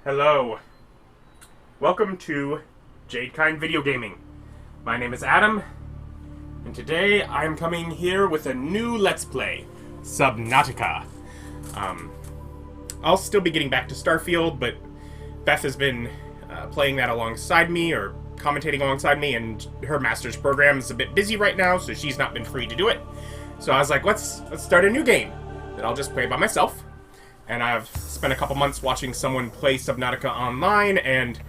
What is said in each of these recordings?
Hello. Welcome to Jadekind Video Gaming. My name is Adam, and today I'm coming here with a new Let's Play, Subnautica. I'll still be getting back to Starfield, but Beth has been playing that alongside me, or commentating alongside me, and her master's program is a bit busy right now, so she's not been free to do it. So I was like, let's start a new game that I'll just play by myself. And I've spent a couple months watching someone play Subnautica online and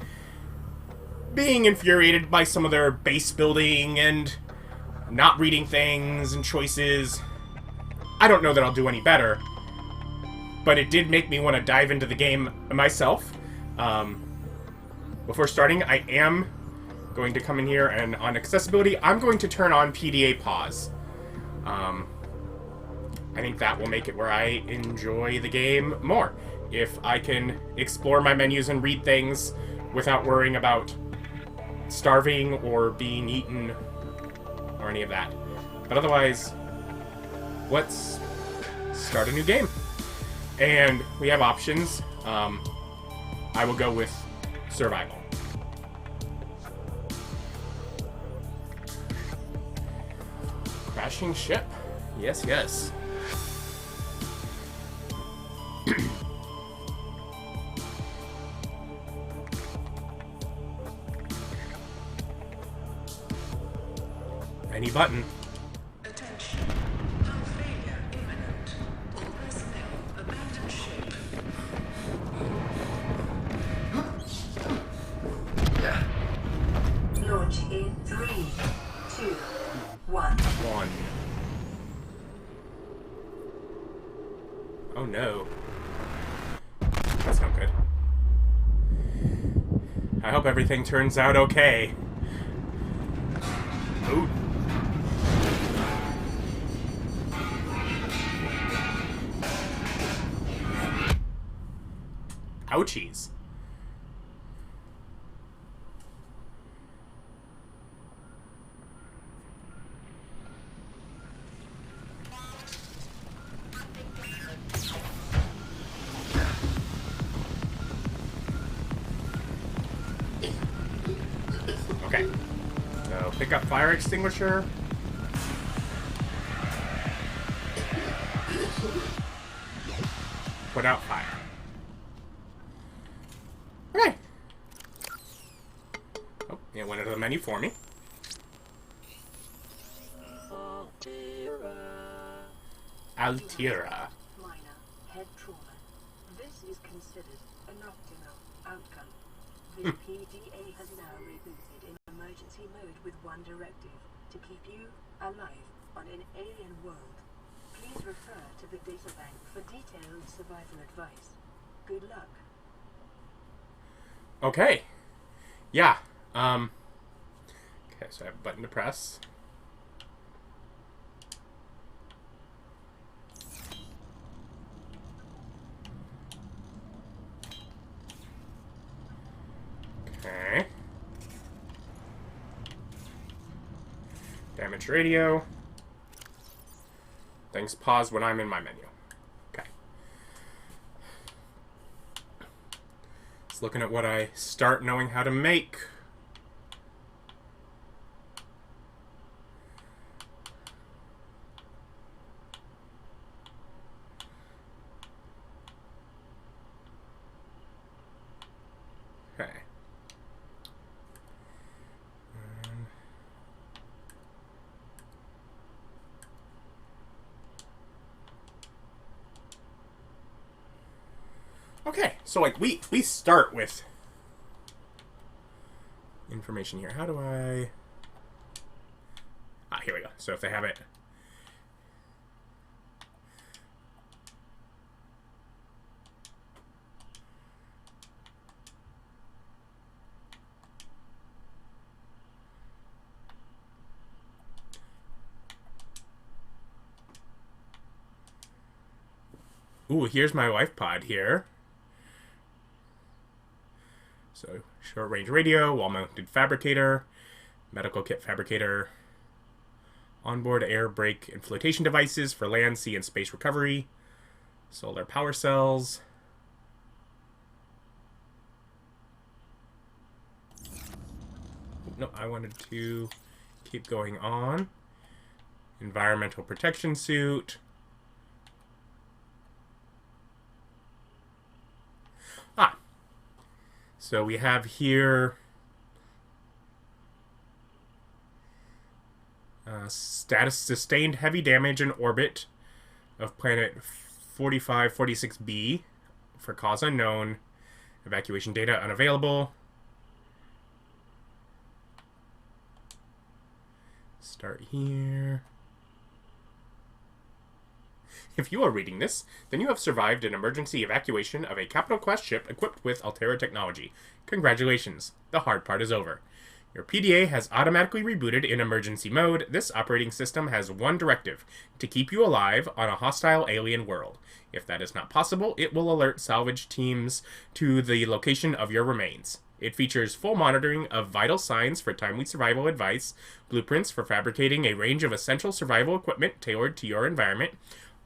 being infuriated by some of their base building and not reading things and choices. I don't know that I'll do any better, but it did make me want to dive into the game myself. Before starting, I am going to come in here and on accessibility, I'm going to turn on PDA pause. I think that will make it where I enjoy the game more. If I can explore my menus and read things without worrying about starving or being eaten or any of that. But otherwise, let's start a new game. And we have options. I will go with survival. Crashing ship. Yes, yes. Any button. Attention. Hull failure imminent. All personnel abandon ship. Launch in 3, 2, 1. Oh no. That's not good. I hope everything turns out okay. Ooh. Ouchies. Okay. So pick up fire extinguisher. Put out fire. Okay. Oh, it went into the menu for me. Altira. Minor head trauma. This is considered an optimal outcome. The PDA has now rebooted in emergency mode with one directive: to keep you alive on an alien world. Please refer to the databank for detailed survival advice. Good luck. Okay. Yeah. Okay, so I have a button to press. Okay. Damage radio. Things pause when I'm in my menu. Okay. Just looking at what I start knowing how to make. Okay. Okay, so like we start with information here. How do I... Ah, here we go. So if they have it... Ooh, here's my wife pod here. So, short-range radio, wall-mounted fabricator, medical kit fabricator, onboard air brake and flotation devices for land, sea, and space recovery, solar power cells, no, I wanted to keep going on. Environmental protection suit. Ah. So we have here status sustained heavy damage in orbit of planet 4546b for cause unknown. Evacuation data unavailable. Start here. If you are reading this, then you have survived an emergency evacuation of a Capital Class ship equipped with Altera technology. Congratulations. The hard part is over. Your PDA has automatically rebooted in emergency mode. This operating system has one directive: to keep you alive on a hostile alien world. If that is not possible, it will alert salvage teams to the location of your remains. It features full monitoring of vital signs for timely survival advice, blueprints for fabricating a range of essential survival equipment tailored to your environment,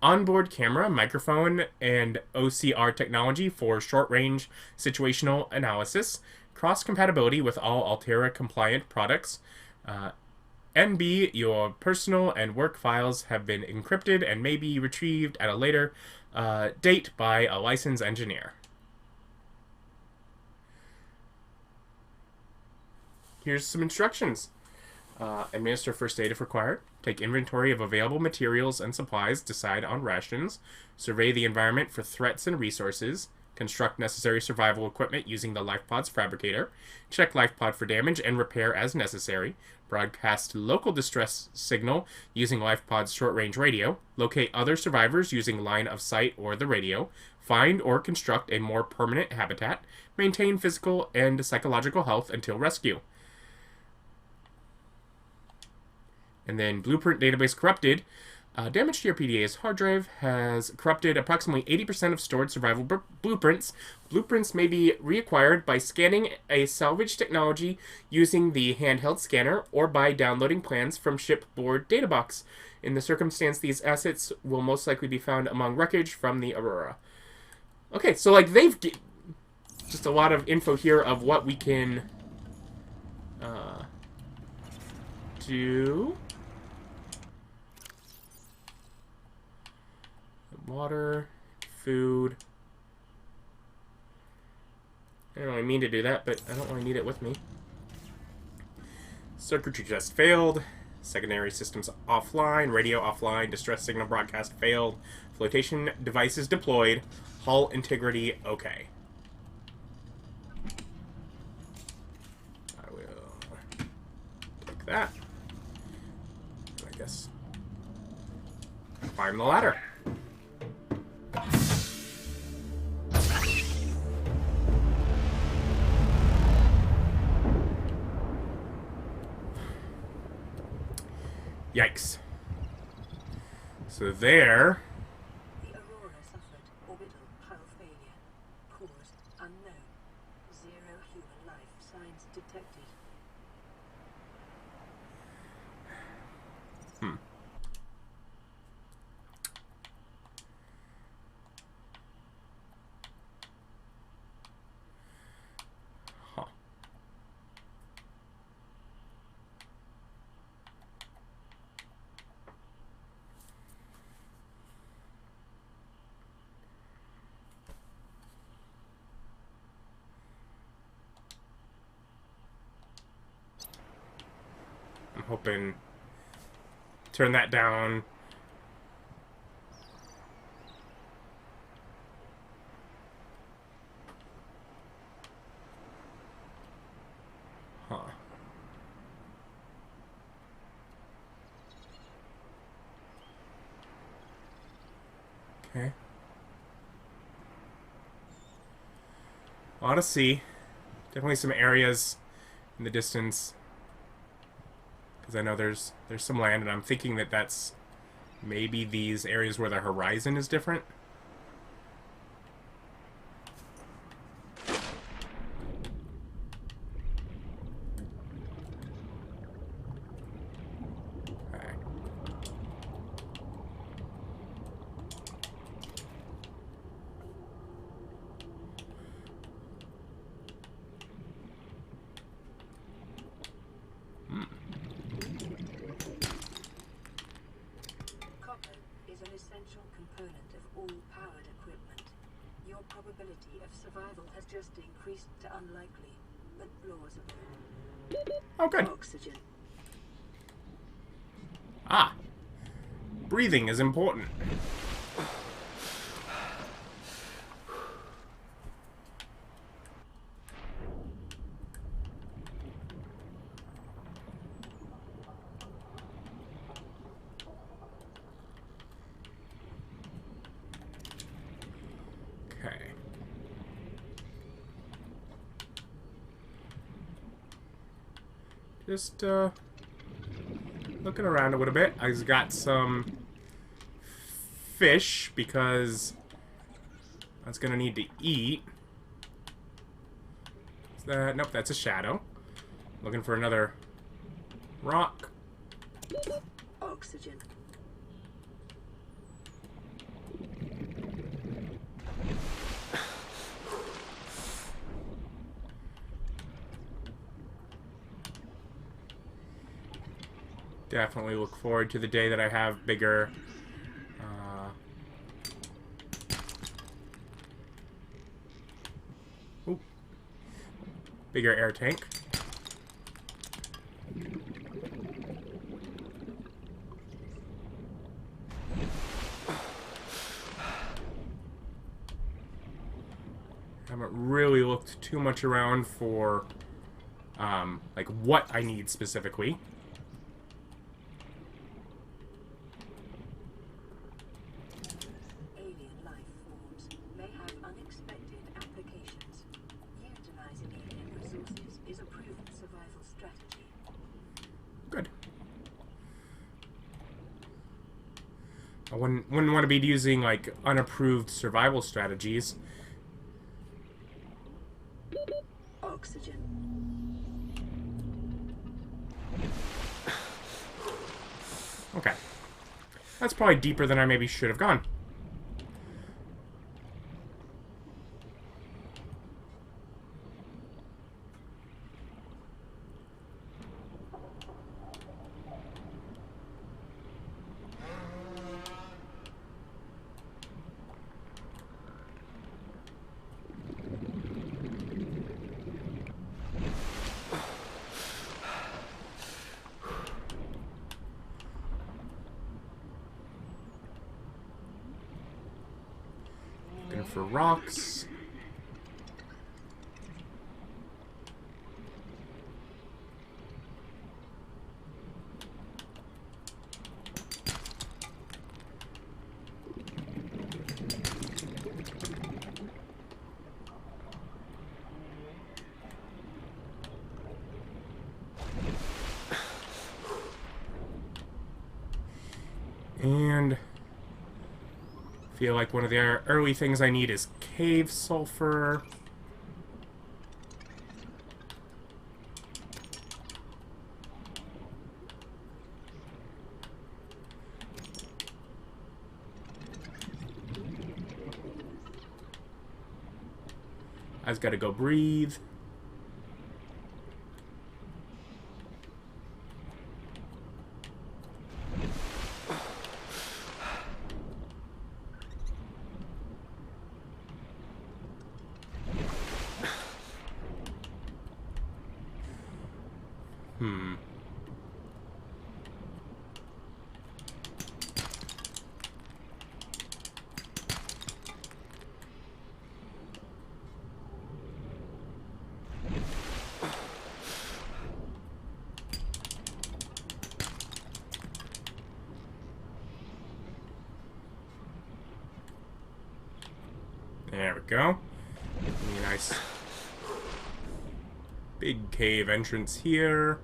onboard camera, microphone, and OCR technology for short-range situational analysis, cross-compatibility with all Altera-compliant products. NB, your personal and work files have been encrypted and may be retrieved at a later date by a licensed engineer. Here's some instructions. Administer first aid if required. Take inventory of available materials and supplies. Decide on rations. Survey the environment for threats and resources. Construct necessary survival equipment using the LifePod's fabricator. Check LifePod for damage and repair as necessary. Broadcast local distress signal using LifePod's short-range radio. Locate other survivors using line of sight or the radio. Find or construct a more permanent habitat. Maintain physical and psychological health until rescue. And then blueprint database corrupted. Damage to your PDA's hard drive has corrupted approximately 80% of stored survival blueprints. Blueprints may be reacquired by scanning a salvage technology using the handheld scanner or by downloading plans from shipboard databox. In the circumstance, these assets will most likely be found among wreckage from the Aurora. Okay, so like they've just a lot of info here of what we can do. Water, food. I don't really mean to do that, but I don't really need it with me. Circuitry test failed. Secondary systems offline. Radio offline. Distress signal broadcast failed. Flotation devices deployed. Hull integrity okay. I will take that. I guess climb the ladder. Yikes. So there. The Aurora suffered orbital hull failure. Cause unknown. 0 human life signs detected. Huh. I'm hoping turn that down. Huh. Okay. A lot to see. Definitely some areas in the distance. Because I know there's some land, and I'm thinking that that's maybe these areas where the horizon is different. Okay. probability of survival has just increased to unlikely, but plausible. Oh, good. Oxygen. Ah. Breathing is important. Okay. Just, looking around a little bit. I've got some fish, because I was gonna need to eat. Is that... Nope, that's a shadow. Looking for another rock. Oxygen. Definitely look forward to the day that I have bigger bigger air tank. Haven't really looked too much around for like what I need specifically. Alien life forms may have unexpected applications. Utilizing alien resources is a proven survival strategy. Good. I wouldn't want to be using like unapproved survival strategies. Oxygen. Okay. That's probably deeper than I maybe should have gone. Looking for rocks. And feel like one of the early things I need is cave sulfur. I just gotta go breathe. There we go. Nice big cave entrance here.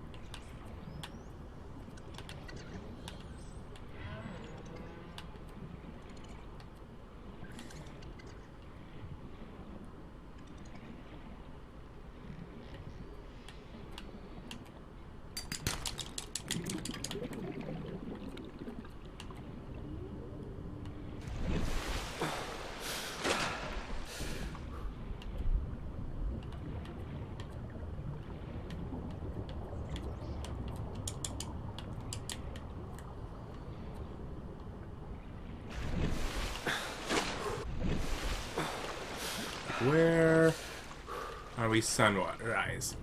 Where are we sunrise?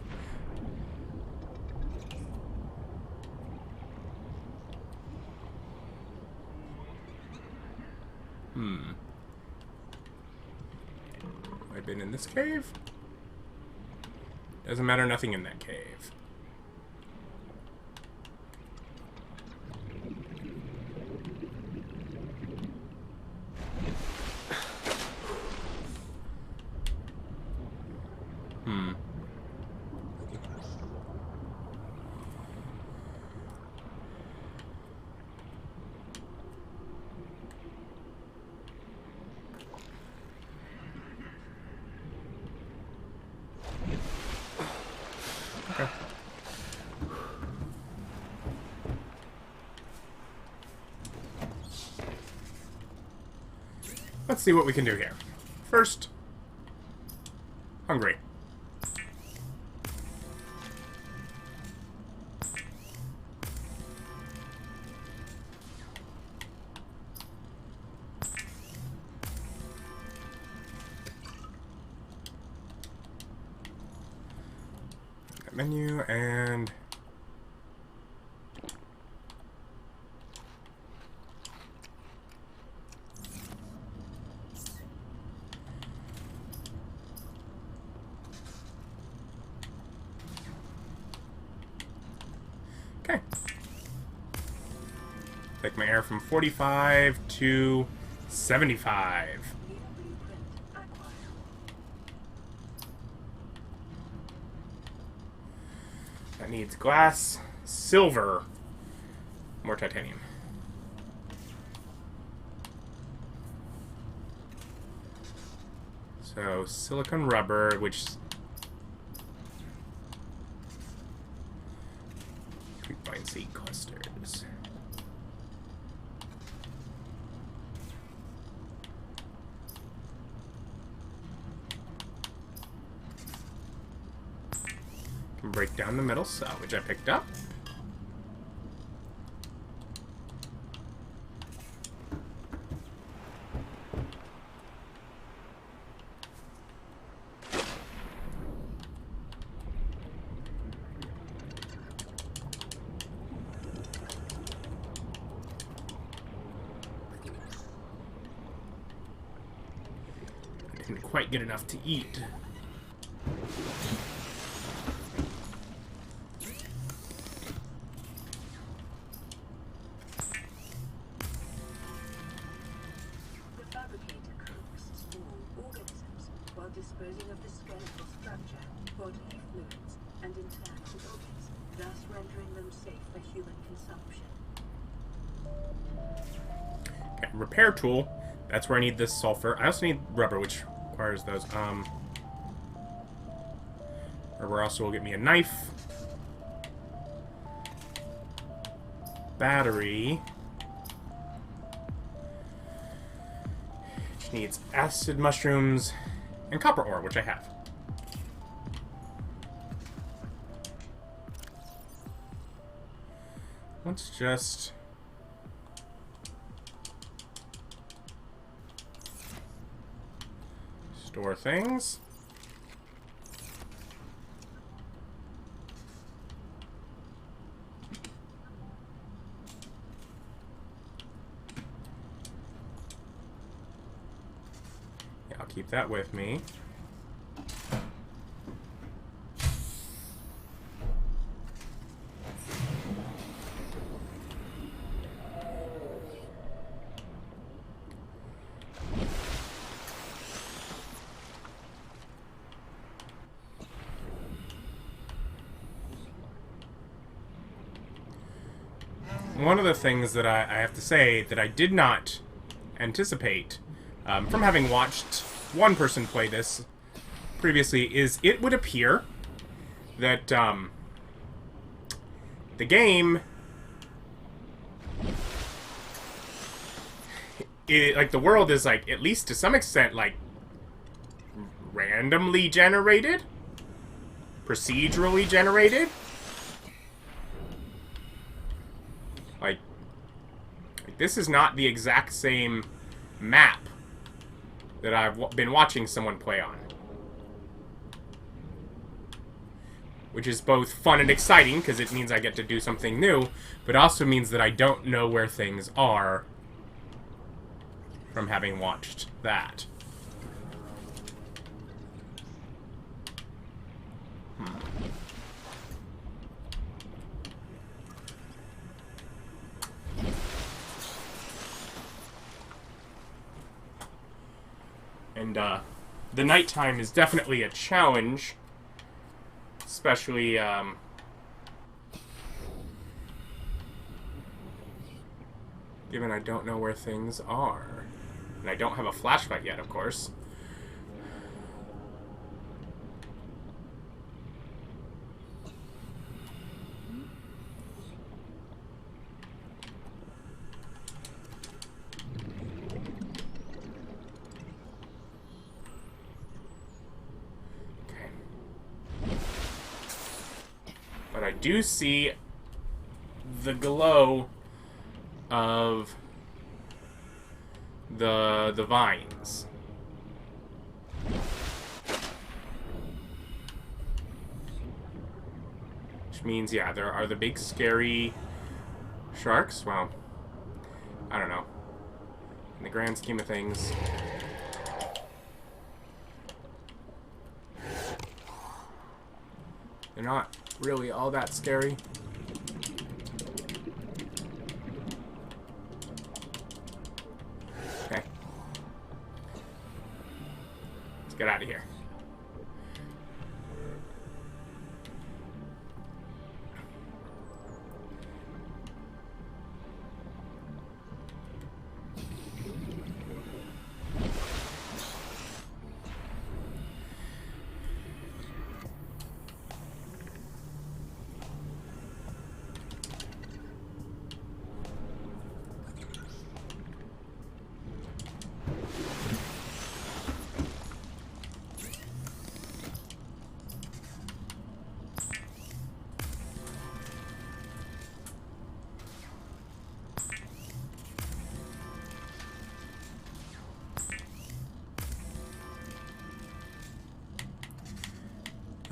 Have I been in this cave? Doesn't matter, nothing in that cave. Let's see what we can do here. First, hungry. That menu and okay. Take my air from 45 to 75. That needs glass, silver, more titanium. So, silicon rubber, which... Creepvine seed clusters. Can break down the metal salvage I picked up. Didn't quite get enough to eat. Disposing of the skeletal structure, bodily fluids, and internal organs, thus rendering them safe for human consumption. Okay, repair tool. That's where I need this sulfur. I also need rubber, which requires those. Rubber also will get me a knife. Battery. Which needs acid mushrooms. And copper ore, which I have. Let's just... store things. I'll keep that with me. One of the things that I have to say that I did not anticipate from having watched one person play this previously is it would appear that the game, like the world is like, at least to some extent, like randomly generated, procedurally generated. Like this is not the exact same map that I've been watching someone play on. Which is both fun and exciting, because it means I get to do something new, but also means that I don't know where things are from having watched that. And, the nighttime is definitely a challenge. Especially, given I don't know where things are. And I don't have a flashlight yet, of course. But I do see the glow of the vines. Which means, yeah, there are the big scary sharks. Well, I don't know. In the grand scheme of things. They're not really all that scary. Okay. Let's get out of here.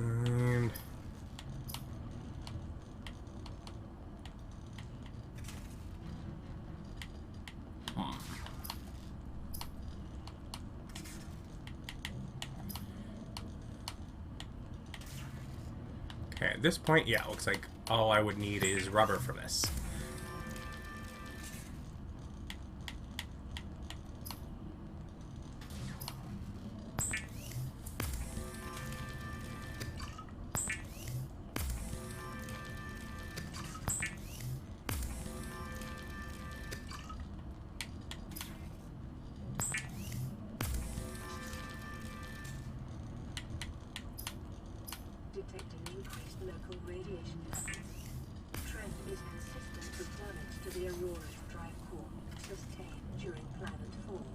And okay, at this point, yeah, looks like all I would need is rubber from this. Detecting increased local radiation levels. Trend is consistent with damage to the Aurora's drive core sustained during planet fall.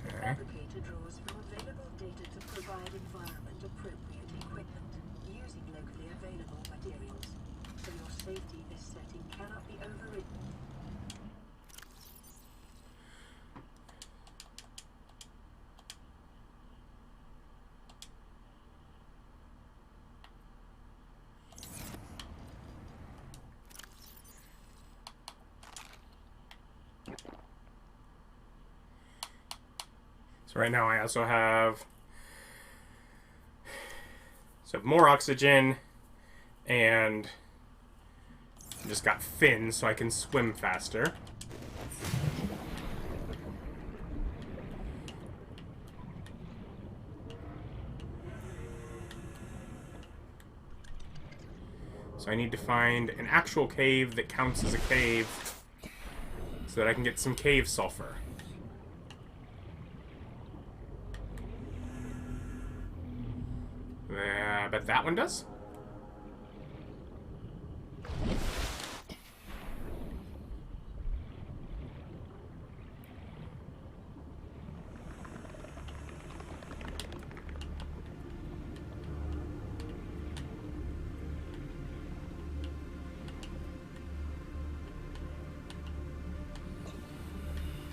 The fabricator draws from available data to provide environment-appropriate equipment using locally available materials. For your safety, this setting cannot be overridden. So right now I also have more oxygen, and I just got fins so I can swim faster. So I need to find an actual cave that counts as a cave so that I can get some cave sulfur. I bet that one does.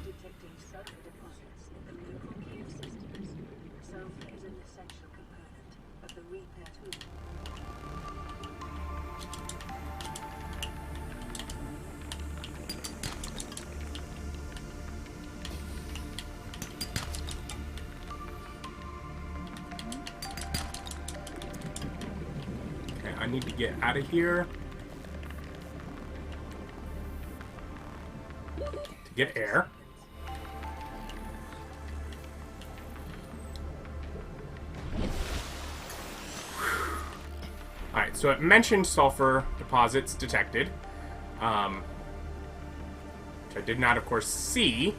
Detecting sulfur deposits I need to get out of here to get air. Alright, so it mentioned sulfur deposits detected. Which I did not, of course, see.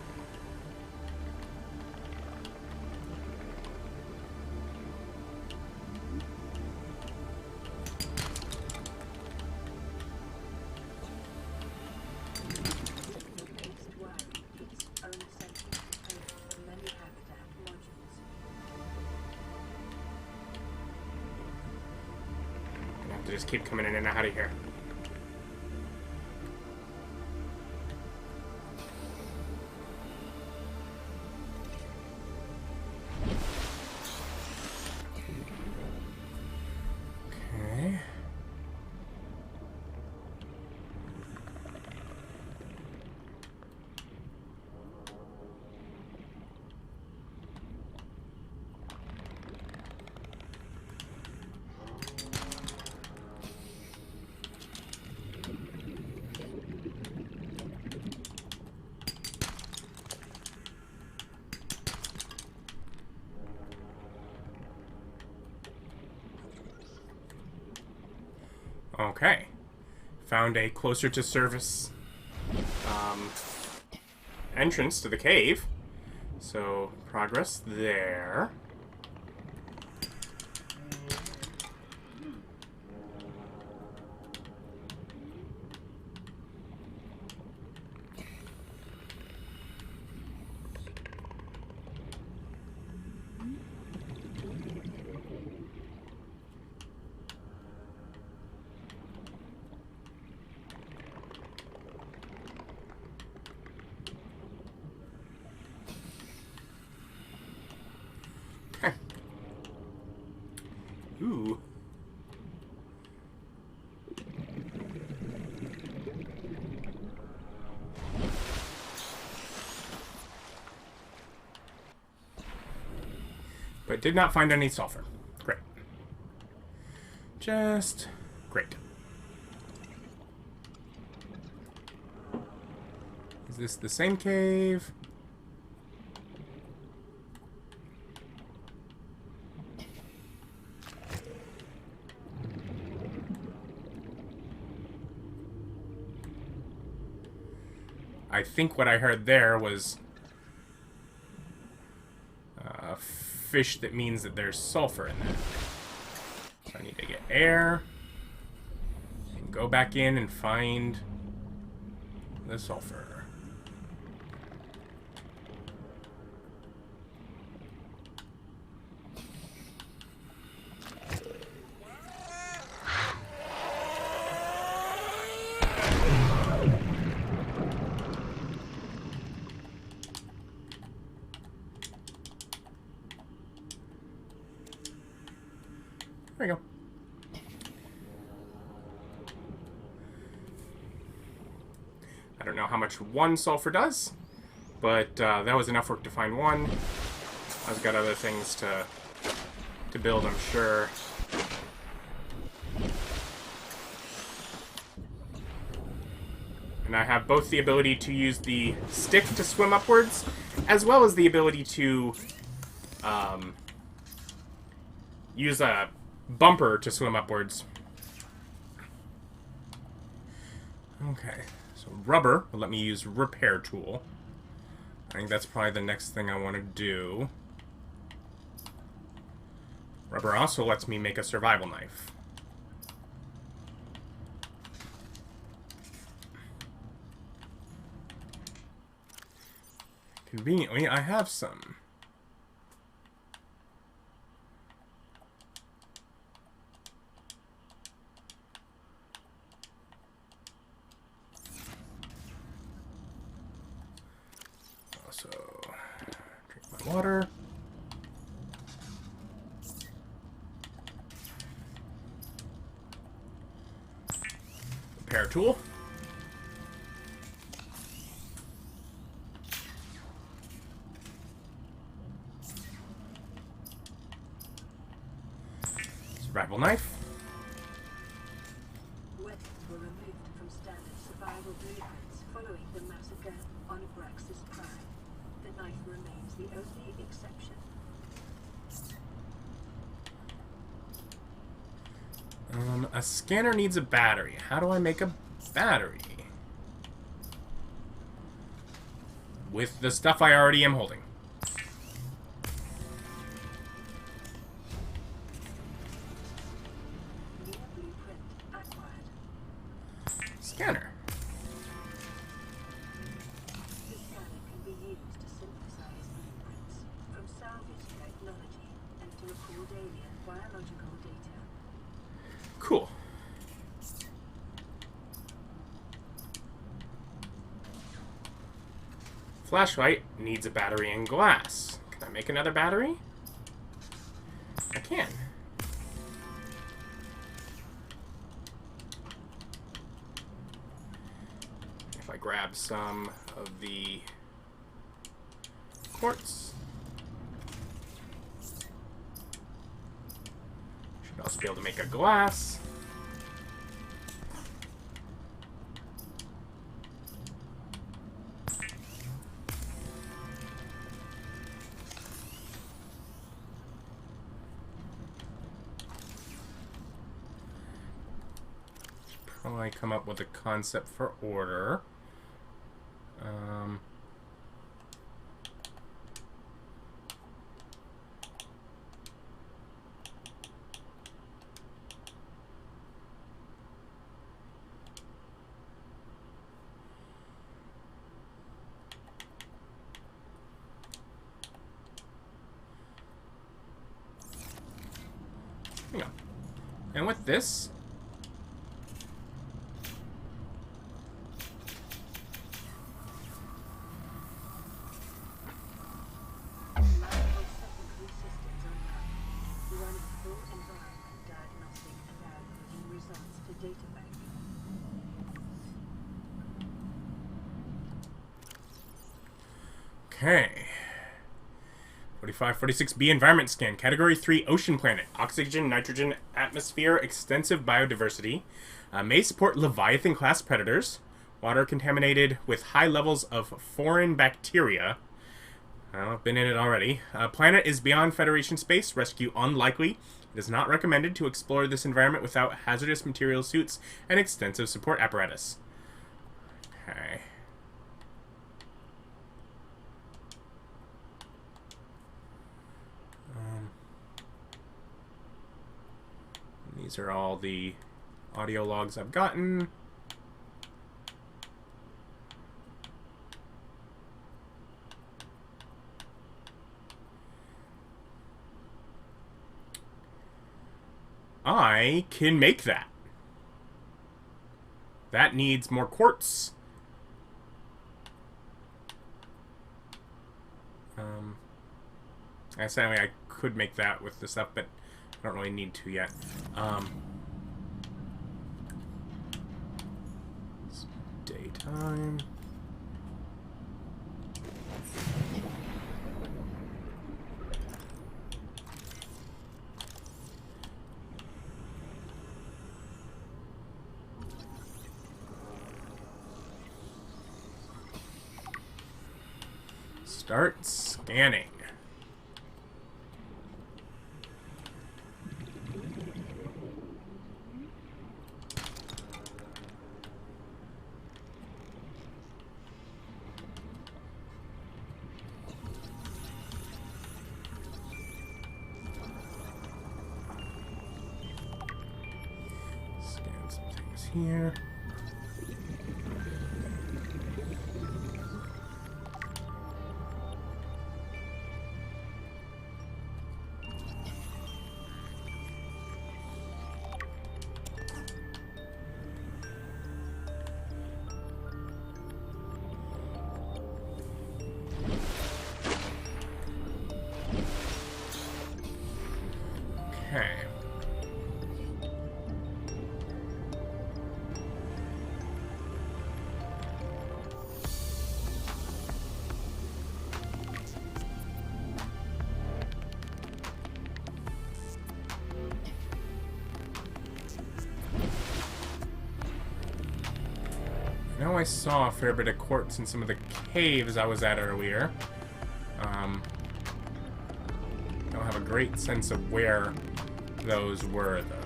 To just keep coming in and out of here. Okay. Okay. Found a closer to surface entrance to the cave. So, progress there. Ooh. But did not find any sulfur. Great. Just great. Is this the same cave? I think what I heard there was fish that means that there's sulfur in there. So I need to get air and go back in and find the sulfur. There you go. I don't know how much one sulfur does, but that was enough work to find one. I've got other things to build, I'm sure. And I have both the ability to use the stick to swim upwards, as well as the ability to use a bumper to swim upwards. Okay, so rubber will let me use repair tool. I think that's probably the next thing I want to do. Rubber also lets me make a survival knife. Conveniently, I have some. Also, drink my water. Repair tool. Survival knife. A scanner needs a battery. How do I make a battery? With the stuff I already am holding. Scanner. The scanner can be used to synthesize blueprints from salvage technology and to record alien biological data. Cool. Flashlight needs a battery and glass. Can I make another battery? I can. If I grab some of the quartz. Should also be able to make a glass. Probably come up with a concept for order. Hang on. And with this, okay. 4546B environment scan. Category 3 ocean planet. Oxygen, nitrogen, atmosphere, extensive biodiversity. May support Leviathan class predators. Water contaminated with high levels of foreign bacteria. I've been in it already. Planet is beyond Federation space. Rescue unlikely. It is not recommended to explore this environment without hazardous material suits and extensive support apparatus. Okay. These are all the audio logs I've gotten. I can make that. That needs more quartz. I say I could make that with the stuff, but I don't really need to yet. It's daytime. Start scanning. Scan some things here. Okay. I know I saw a fair bit of quartz in some of the caves I was at earlier. I don't have a great sense of where those were, though.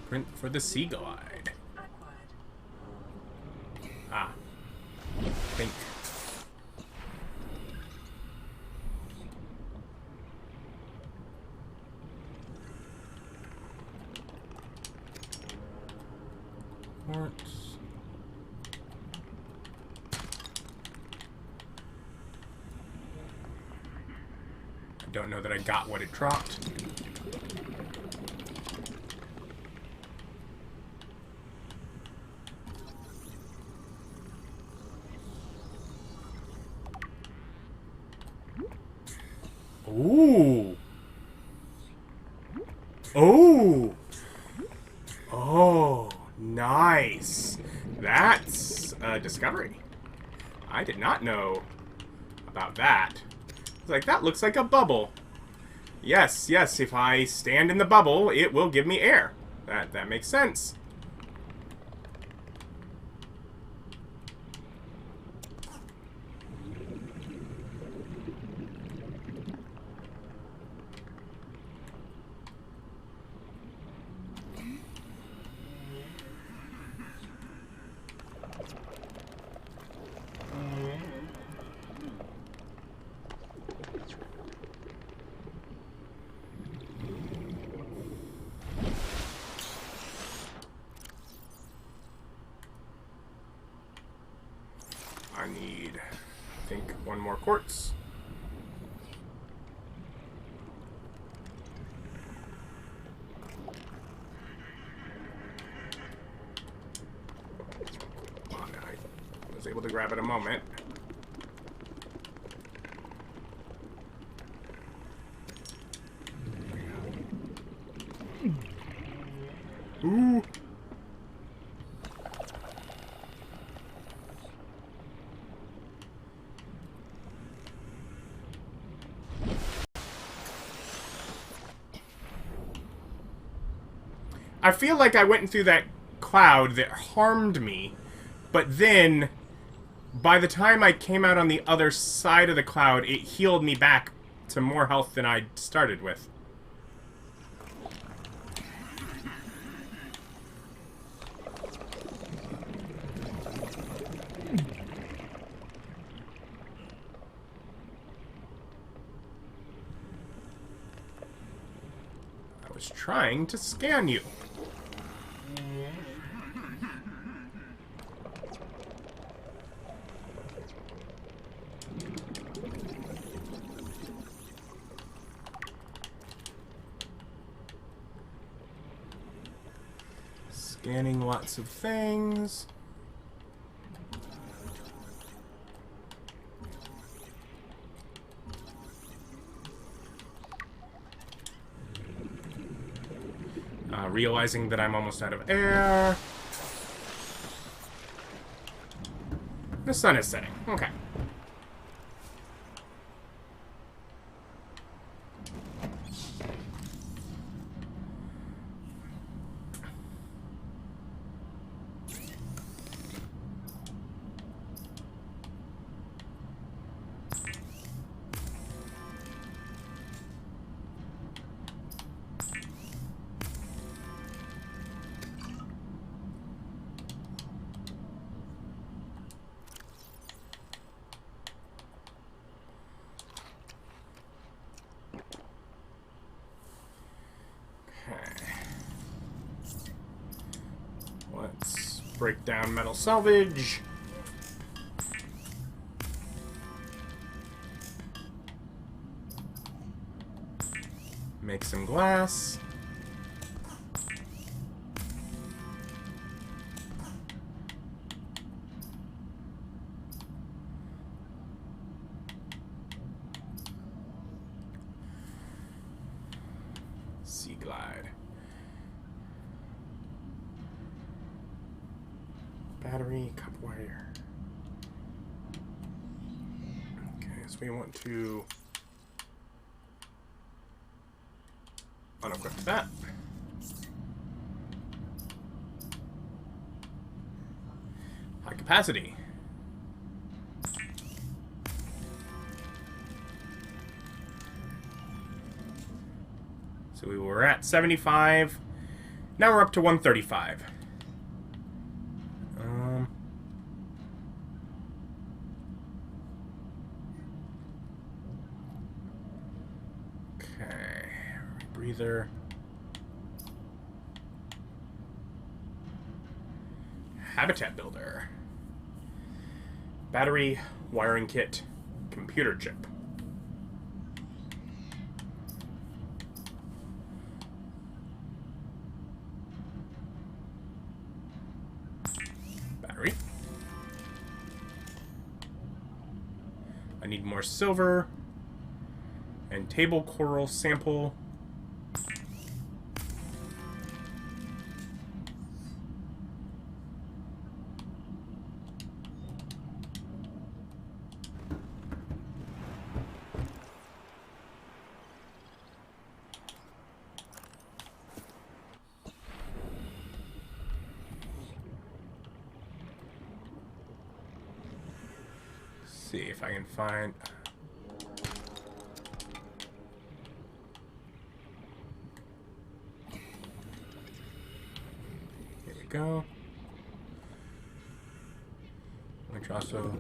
Blueprint for the Sea Glide. Acquired. Ah. Think. Quartz. I don't know that I got what it dropped. Ooh. Oh. Oh, nice. That's a discovery. I did not know about that. It's like, that looks like a bubble. Yes, yes, if I stand in the bubble, it will give me air. That makes sense. I need, I think, one more quartz. Oh, I was able to grab it a moment. Ooh. I feel like I went through that cloud that harmed me, but then, by the time I came out on the other side of the cloud, it healed me back to more health than I started with. I was trying to scan you. Scanning lots of things. Realizing that I'm almost out of air. The sun is setting. Okay. Let's break down metal salvage. Make some glass. Sea glide. Battery, cup wire. Okay, so we want to unequip that. High capacity. So we were at 75. Now we're up to 135. Okay. Rebreather. Habitat builder. Battery, wiring kit, computer chip. Battery. I need more silver. And table coral sample. See if I can find... Here we go. Which also...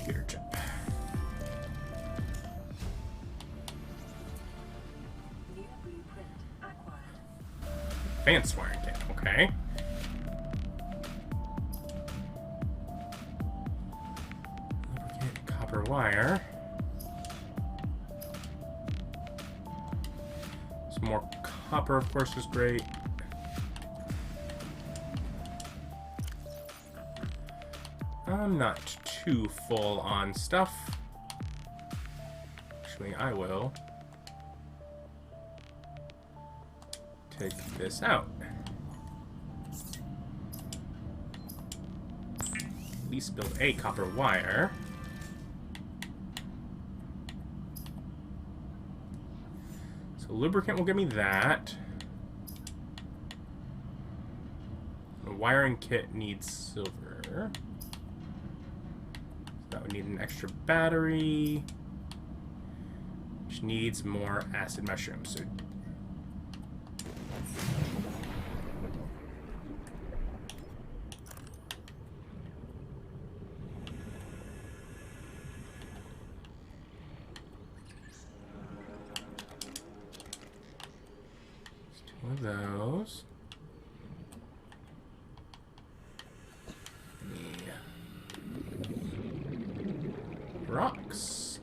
computer chip. New blueprint acquired. Advanced wiring kit, okay. Lubricant, copper wire. Some more copper, of course, is great. I'm not too full on stuff. Actually, I will take this out. At least build a copper wire. So lubricant will give me that. The wiring kit needs silver. That would need an extra battery, which needs more acid mushrooms. So two of those. Rocks.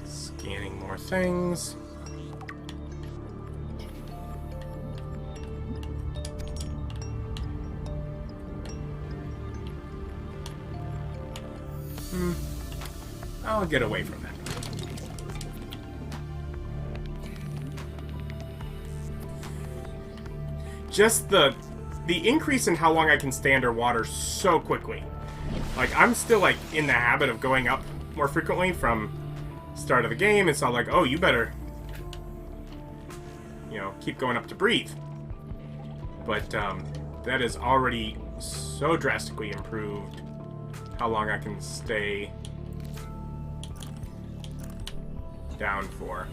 Scanning more things. I'll get away from that. Just the increase in how long I can stay underwater so quickly. Like, I'm still, like, in the habit of going up more frequently from start of the game. It's all like, oh, you better, you know, keep going up to breathe. But, that is already so drastically improved how long I can stay down for.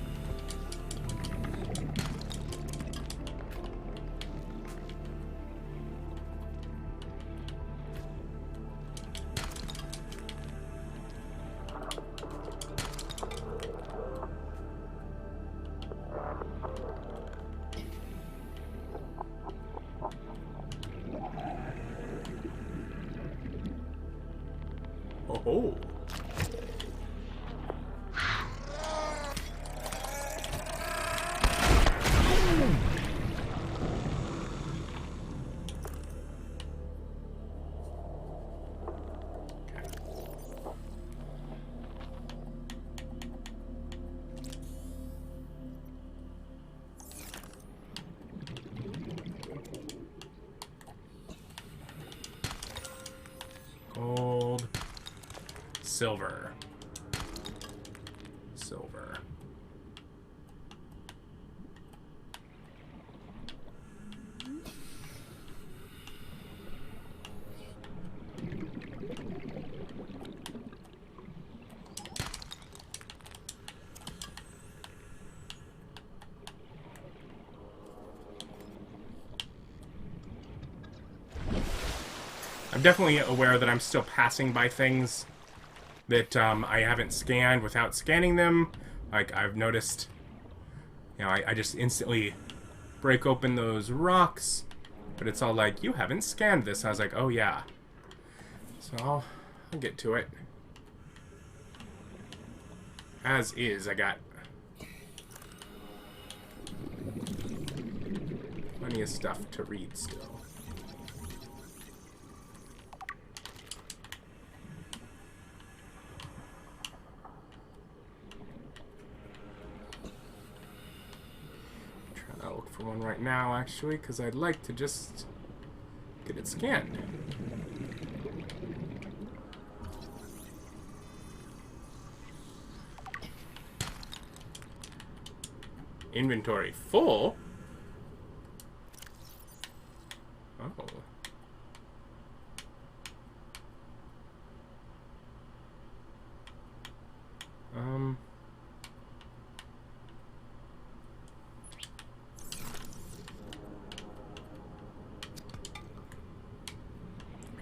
Oh. Gold. Silver. Silver. I'm definitely aware that I'm still passing by things that I haven't scanned without scanning them. Like, I've noticed, you know, I just instantly break open those rocks, but it's all like, you haven't scanned this. I was like, oh yeah. So I'll get to it. As is, I got plenty of stuff to read still. I'll look for one right now, actually, because I'd like to just get it scanned. Inventory full? Oh.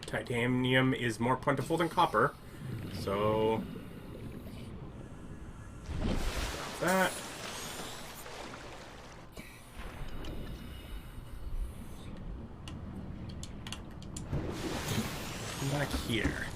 Titanium is more plentiful than copper, so that. Come back here.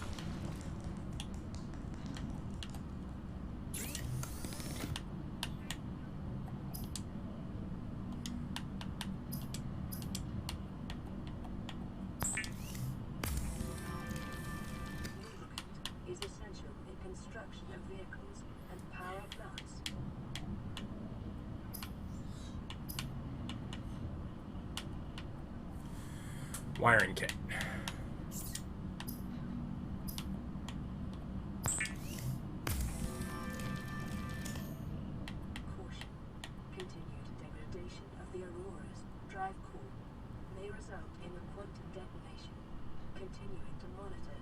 Is essential in construction of vehicles and power plants. Wiring kit. Caution. Continued degradation of the Aurora's drive core may result in a quantum detonation. Continuing to monitor.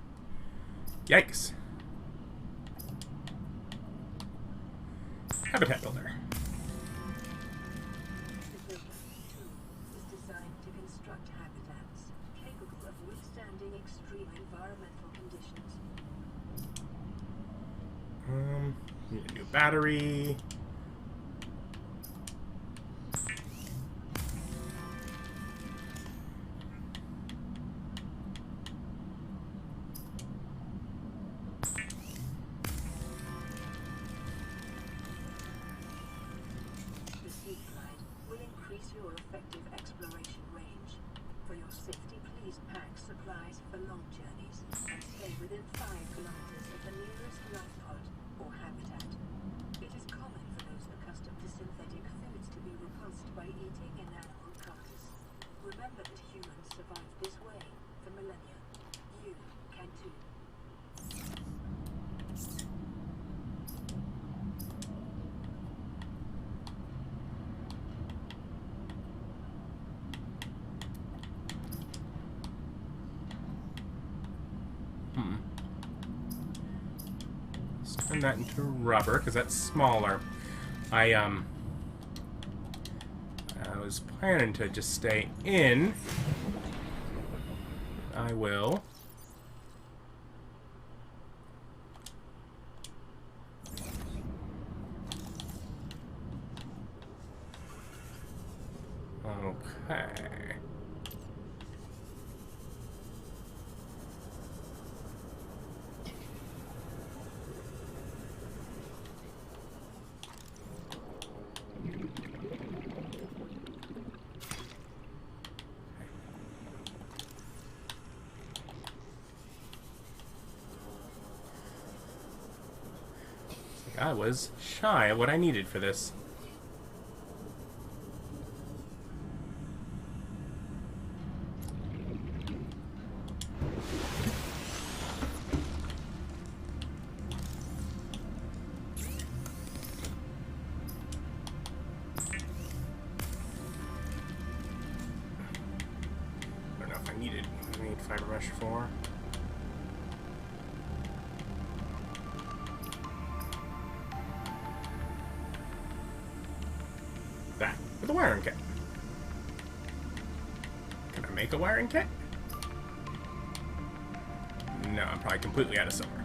Yikes. Habitat builder. The builder tool is designed to construct habitats capable of withstanding extreme environmental conditions. Need a new battery. The seed glide will increase your effective exploration range. For your safety, please pack supplies for long journeys and stay within 5 kilometers of the nearest life pod or habitat. It is common for those accustomed to synthetic foods to be repulsed by eating an animal carcass. Remember that humans survived this way for millennia. You can too. Let's turn that into rubber, because that's smaller. I was planning to just stay in. I will. Okay. I was shy of what I needed for this. I don't know if I need fiber mesh for. That with a wiring kit. Can I make a wiring kit? No, I'm probably completely out of silver.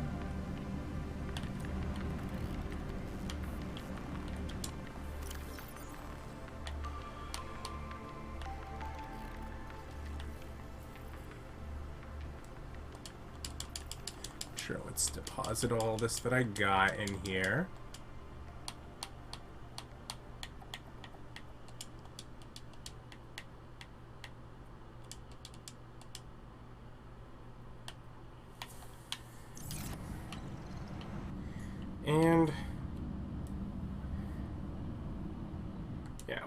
Sure, let's deposit all this that I got in here. And yeah,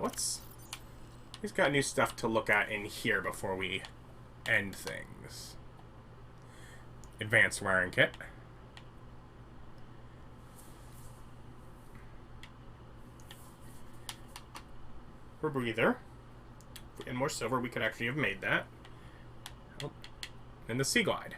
he's got new stuff to look at in here before we end things. Advanced wiring kit. For breather. If we had more silver, we could actually have made that. Oh. And the Sea Glide.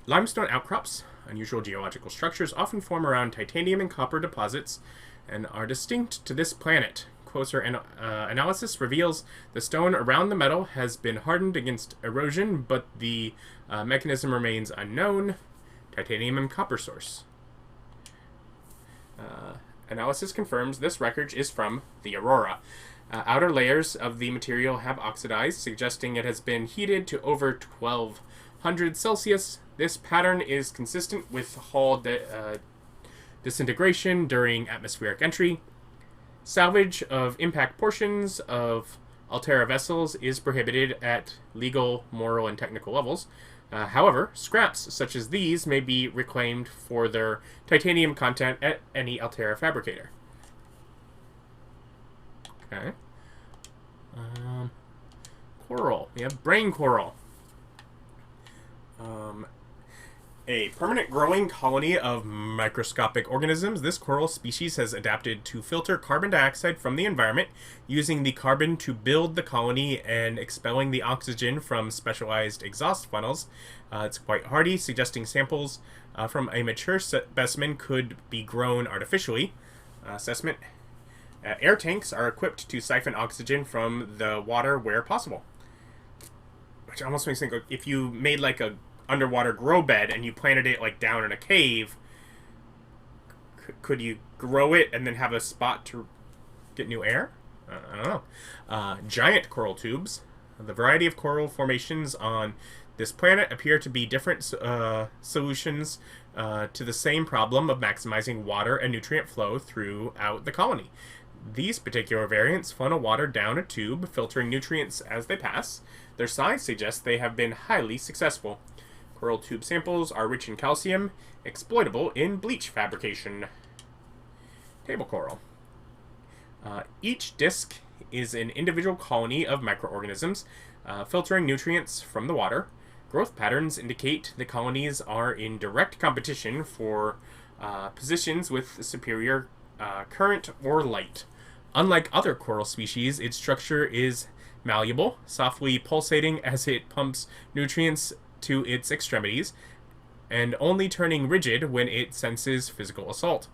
Limestone outcrops, unusual geological structures, often form around titanium and copper deposits and are distinct to this planet. Closer analysis reveals the stone around the metal has been hardened against erosion, but the mechanism remains unknown. Titanium and copper source. Analysis confirms this wreckage is from the Aurora. Outer layers of the material have oxidized, suggesting it has been heated to over 1200 Celsius. This pattern is consistent with hull disintegration during atmospheric entry. Salvage of impact portions of Altera vessels is prohibited at legal, moral, and technical levels. However, scraps such as these may be reclaimed for their titanium content at any Altera fabricator. Okay. Coral. We have brain coral. A permanent growing colony of microscopic organisms, this coral species has adapted to filter carbon dioxide from the environment, using the carbon to build the colony and expelling the oxygen from specialized exhaust funnels. It's quite hardy, suggesting samples from a mature specimen could be grown artificially. Assessment. Air tanks are equipped to siphon oxygen from the water where possible. Which almost makes me think, if you made like a underwater grow bed and you planted it like down in a cave, could you grow it and then have a spot to get new air? I don't know. Giant coral tubes. The variety of coral formations on this planet appear to be different solutions to the same problem of maximizing water and nutrient flow throughout the colony. These particular variants funnel water down a tube, filtering nutrients as they pass. Their size suggests they have been highly successful. Coral tube samples are rich in calcium, exploitable in bleach fabrication. Table coral. Each disc is an individual colony of microorganisms, filtering nutrients from the water. Growth patterns indicate the colonies are in direct competition for positions with superior current or light. Unlike other coral species, its structure is malleable, softly pulsating as it pumps nutrients to its extremities, and only turning rigid when it senses physical assault.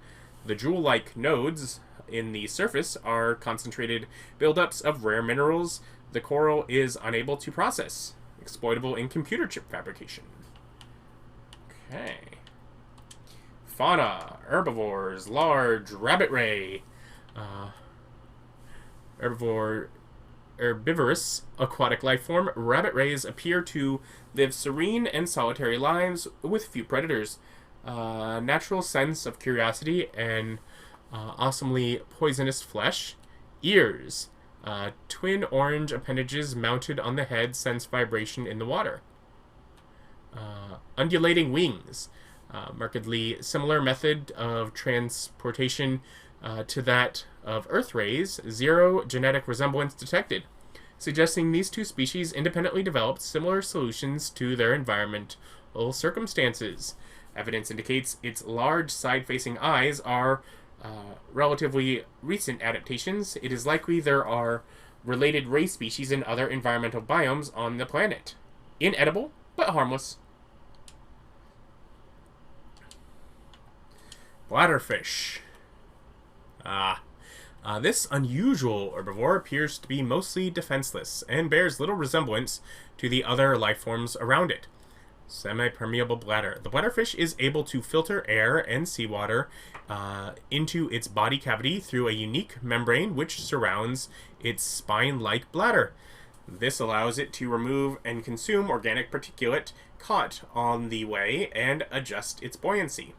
The jewel-like nodes in the surface are concentrated buildups of rare minerals the coral is unable to process, exploitable in computer chip fabrication. Okay. Fauna, herbivores, large rabbit ray, herbivorous aquatic life form. Rabbit rays appear to live serene and solitary lives with few predators. natural sense of curiosity and awesomely poisonous flesh. Ears. Twin orange appendages mounted on the head sense vibration in the water. Undulating wings. Markedly similar method of transportation to that of Earth rays. Zero genetic resemblance detected, suggesting these two species independently developed similar solutions to their environmental circumstances. Evidence indicates its large side-facing eyes are relatively recent adaptations. It is likely there are related ray species in other environmental biomes on the planet. Inedible, but harmless. Bladderfish. This unusual herbivore appears to be mostly defenseless and bears little resemblance to the other life forms around it. Semi-permeable bladder. The bladderfish is able to filter air and seawater into its body cavity through a unique membrane which surrounds its spine-like bladder. This allows it to remove and consume organic particulate caught on the way and adjust its buoyancy.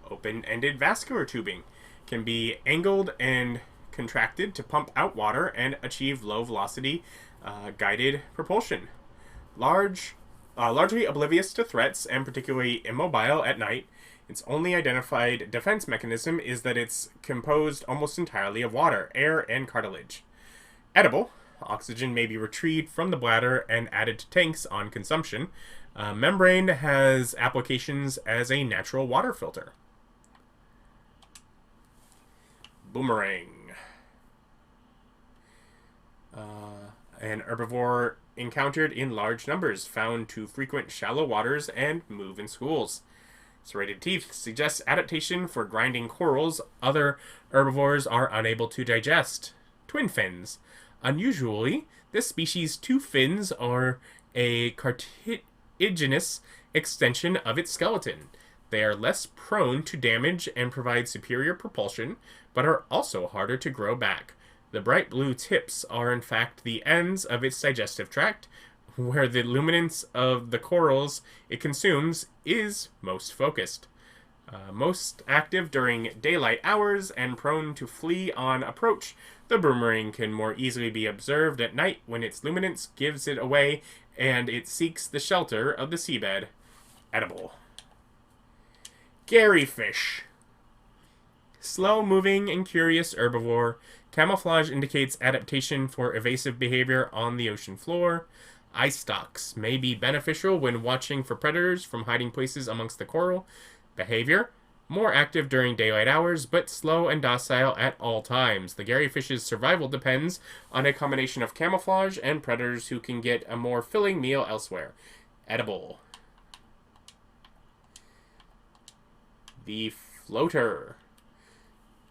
Open-ended vascular tubing can be angled and contracted to pump out water and achieve low-velocity guided propulsion. Largely oblivious to threats and particularly immobile at night, its only identified defense mechanism is that it's composed almost entirely of water, air, and cartilage. Edible. Oxygen may be retrieved from the bladder and added to tanks on consumption. Membrane has applications as a natural water filter. Boomerang. An herbivore encountered in large numbers, found to frequent shallow waters and move in schools. Serrated teeth suggests adaptation for grinding corals other herbivores are unable to digest. Twin fins. Unusually, this species' two fins are a cartilaginous extension of its skeleton. They are less prone to damage and provide superior propulsion, but are also harder to grow back. The bright blue tips are in fact the ends of its digestive tract, where the luminance of the corals it consumes is most focused. Most active during daylight hours and prone to flee on approach, the boomerang can more easily be observed at night when its luminance gives it away and it seeks the shelter of the seabed. Edible. Garyfish. Slow-moving and curious herbivore. Camouflage indicates adaptation for evasive behavior on the ocean floor. Eye stalks may be beneficial when watching for predators from hiding places amongst the coral. Behavior. More active during daylight hours, but slow and docile at all times. The garyfish's survival depends on a combination of camouflage and predators who can get a more filling meal elsewhere. Edible. The floater.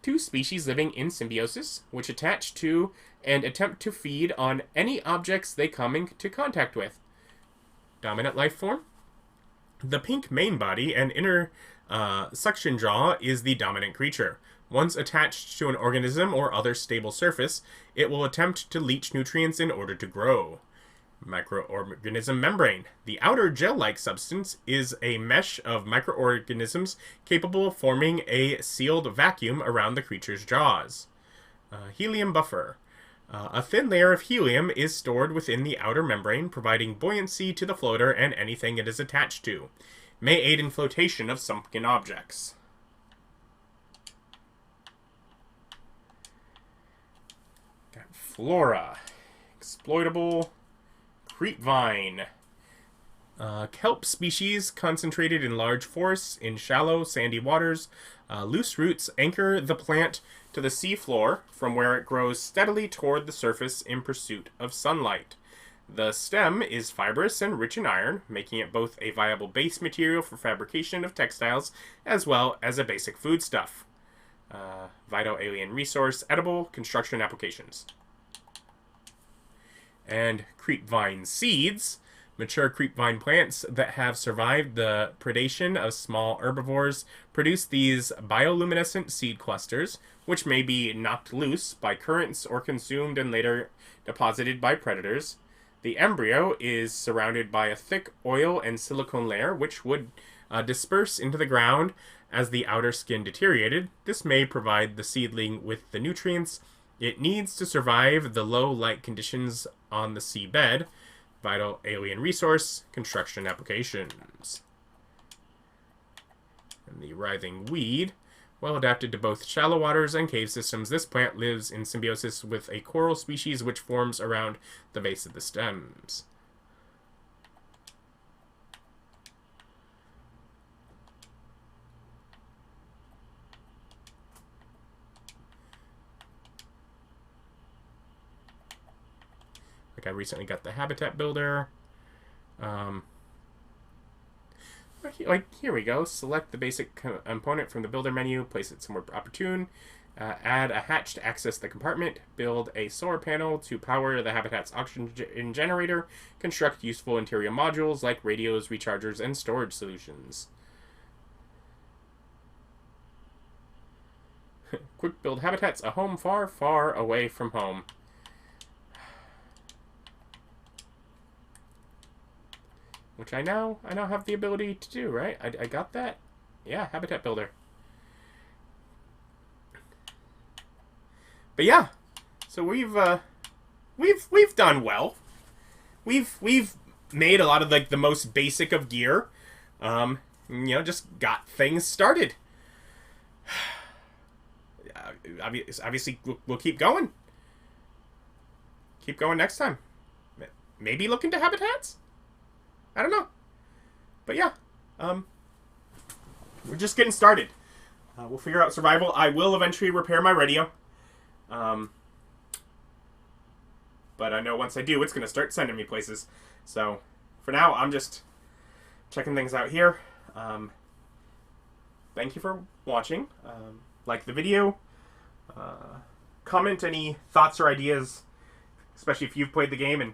Two species living in symbiosis, which attach to and attempt to feed on any objects they come into contact with. Dominant life form. The pink main body and inner suction jaw is the dominant creature. Once attached to an organism or other stable surface, it will attempt to leach nutrients in order to grow. Microorganism membrane. The outer gel-like substance is a mesh of microorganisms capable of forming a sealed vacuum around the creature's jaws. Helium buffer. A thin layer of helium is stored within the outer membrane, providing buoyancy to the floater and anything it is attached to. May aid in flotation of sunken objects. Got flora. Exploitable. Creepvine. Kelp species concentrated in large forests in shallow, sandy waters. Loose roots anchor the plant to the seafloor, from where it grows steadily toward the surface in pursuit of sunlight. The stem is fibrous and rich in iron, making it both a viable base material for fabrication of textiles as well as a basic foodstuff. Vital alien resource, edible, construction applications. And creepvine seeds. Mature creepvine plants that have survived the predation of small herbivores produce these bioluminescent seed clusters, which may be knocked loose by currents or consumed and later deposited by predators. The embryo is surrounded by a thick oil and silicone layer, which would disperse into the ground as the outer skin deteriorated. This may provide the seedling with the nutrients it needs to survive the low light conditions on the seabed. Vital alien resource, construction applications. And the writhing weed. Well adapted to both shallow waters and cave systems, this plant lives in symbiosis with a coral species which forms around the base of the stems. Like I recently got the habitat builder. Like, here we go. Select the basic component from the builder menu, place it somewhere opportune, add a hatch to access the compartment, build a solar panel to power the habitat's oxygen generator, construct useful interior modules like radios, rechargers, and storage solutions. Quick build habitats, a home far, far away from home. Which I now have the ability to do, right? I got that? Yeah, habitat builder. But yeah, so we've done well. We've made a lot of like the most basic of gear. You know, just got things started. Obviously, we'll keep going. Keep going next time. Maybe look into habitats? I don't know. But yeah, we're just getting started. We'll figure out survival. I will eventually repair my radio. But I know once I do, it's going to start sending me places. So for now, I'm just checking things out here. Thank you for watching. Like the video. Comment any thoughts or ideas, especially if you've played the game and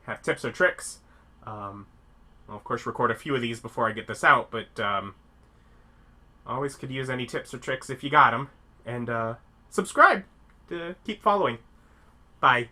have tips or tricks. I'll of course record a few of these before I get this out, but always could use any tips or tricks if you got them. And subscribe to keep following. Bye.